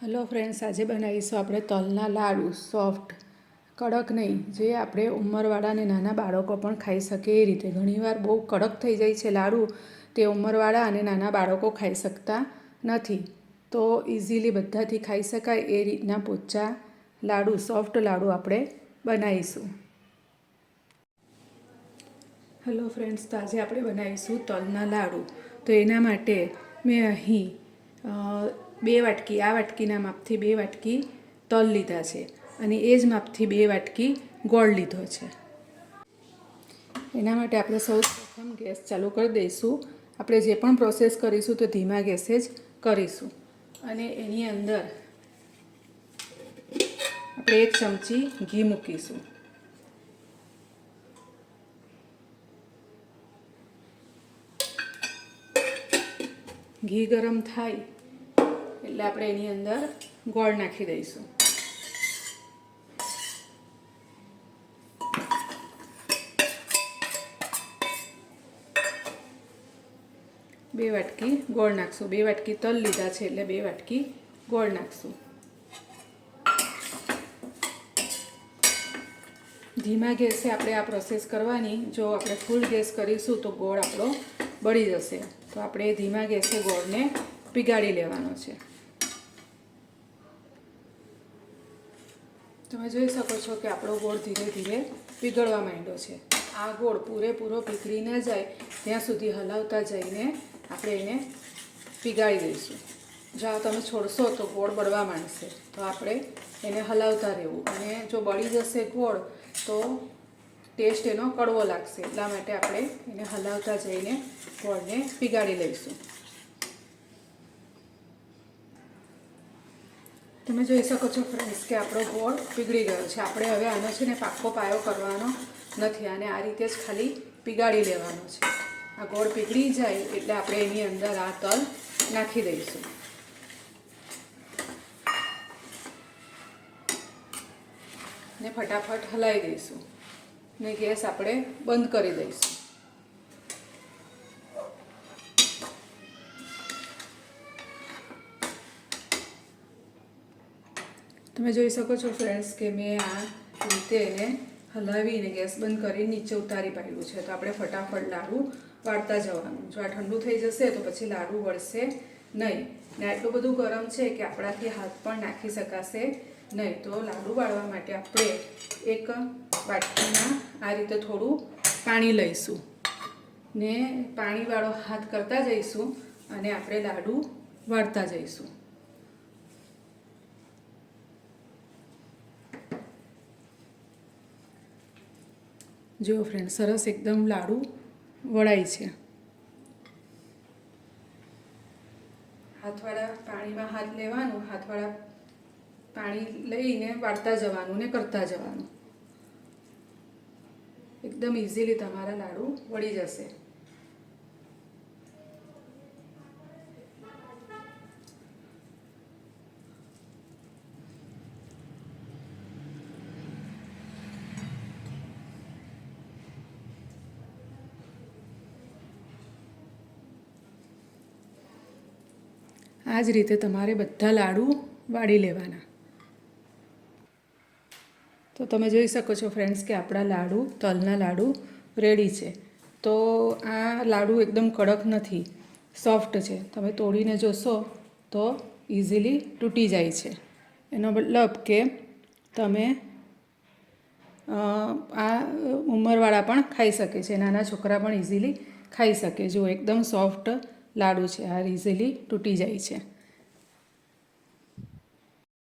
Hello friends, આજે બનાવીશું આપણે તલના લાડુ. સોફ્ટ, કડક નહીં, જે આપણે ઉંમરવાળા અને નાના બાળકો પણ ખાઈ શકે એ રીતે. ઘણીવાર બહુ કડક થઈ જાય છે લાડુ, તે ઉંમરવાળા અને નાના બાળકો ખાઈ શકતા નથી. તો ઇઝીલી બધાથી ખાઈ શકાય એ રીતના પોચા લાડુ, સોફ્ટ લાડુ આપણે બનાવીશું. હેલો ફ્રેન્ડ્સ, તો આજે આપણે બનાવીશું તલના લાડુ. તો એના માટે મેં અહીં 2 વાટકી, આ વાટકીના માપથી 2 વાટકી તલ લીધા છે અને એ જ માપથી 2 વાટકી ગોળ લીધો છે. એના માટે આપણે સૌ પ્રથમ ગેસ ચાલુ કરી દઈશું. આપણે જે પણ પ્રોસેસ કરીશું તો ધીમા ગેસે જ કરીશું. અને એની અંદર આપણે 1 ચમચી ઘી મૂકીશું. ઘી ગરમ થાય એટલે આપણે એની અંદર ગોળ નાખી દઈશું. બે વાટકી ગોળ નાખશું. 2 વાટકી તલ લીધા છે એટલે 2 વાટકી ગોળ નાખશું. ધીમા ગેસે આપણે આ પ્રોસેસ કરવાની. જો આપણે ફૂલ ગેસ કરીશું તો ગોળ આપણો બળી જશે. તો આપણે ધીમા ગેસે ગોળને પીગાળી લેવાનો છે. તમે જોઈ શકો છો કે આપણો ગોળ ધીરે ધીરે પીગળવા માંડ્યો છે. આ ગોળ પૂરેપૂરો પીગળી ન જાય ત્યાં સુધી હલાવતા જઈને આપણે એને પીગાળી દઈશું. જો તમે છોડશો તો ગોળ બળવા માંડશે. તો આપણે એને હલાવતા રહેવું. અને જો બળી જશે ગોળ તો ટેસ્ટ એનો કડવો લાગશે. એટલા માટે આપણે એને હલાવતા જઈને ગોળને પીગાળી લઈશું. તમે જોઈ શકો છો ફ્રેન્ડ્સ કે આપણો ગોળ પીગળી ગયો છે. આપણે હવે આનો છે ને પાક્કો પાયો કરવાનો નથી. આને આ રીતે જ ખાલી પીગાળી લેવાનો છે. આ ગોળ પીગળી જાય એટલે આપણે એની અંદર આ તલ નાખી દઈશું. ને ફટાફટ હલાવી દઈશું. ને ગેસ આપણે બંધ કરી દઈશું. તમે જોઈ શકો છો ફ્રેન્ડ્સ કે મેં આ રીતે એને હલાવીને ગેસ બંધ કરી નીચે ઉતારી પાડ્યું છે. તો આપણે ફટાફટ લાડુ વાળતા જવાનું. જો આ ઠંડુ થઈ જશે તો પછી લાડુ વળશે નહીં. ને આટલું બધું ગરમ છે કે આપણાથી હાથ પણ નાખી શકાશે નહીં. તો લાડુ વાળવા માટે આપણે એક વાટકીમાં આ રીતે થોડું પાણી લઈશું ને પાણીવાળો હાથ કરતા જઈશું અને આપણે લાડુ વાળતા જઈશું. જો ફ્રેન્ડ, સરસ એકદમ લાડુ વળાય છે. હાથવાળા પાણીમાં હાથ લેવાનું, હાથવાળા પાણી લઈને વાળતા જવાનું ને કરતા જવાનું. એકદમ ઇઝીલી તમારા લાડુ વળી જશે. આ જ રીતે તમારે બધા લાડુ વાળી લેવાના. તો તમે જોઈ શકો છો ફ્રેન્ડ્સ કે આપણા લાડુ, તલના લાડુ રેડી છે. તો આ લાડુ એકદમ કડક નથી, સોફ્ટ છે. તમે તોડીને જોશો તો ઇઝીલી તૂટી જાય છે. એનો મતલબ કે તમે આ ઉંમરવાળા પણ ખાઈ શકે છે, નાના છોકરા પણ ઇઝીલી ખાઈ શકે. જો એકદમ સોફ્ટ લાડુ છે. આ ઇઝીલી તૂટી જાય છે.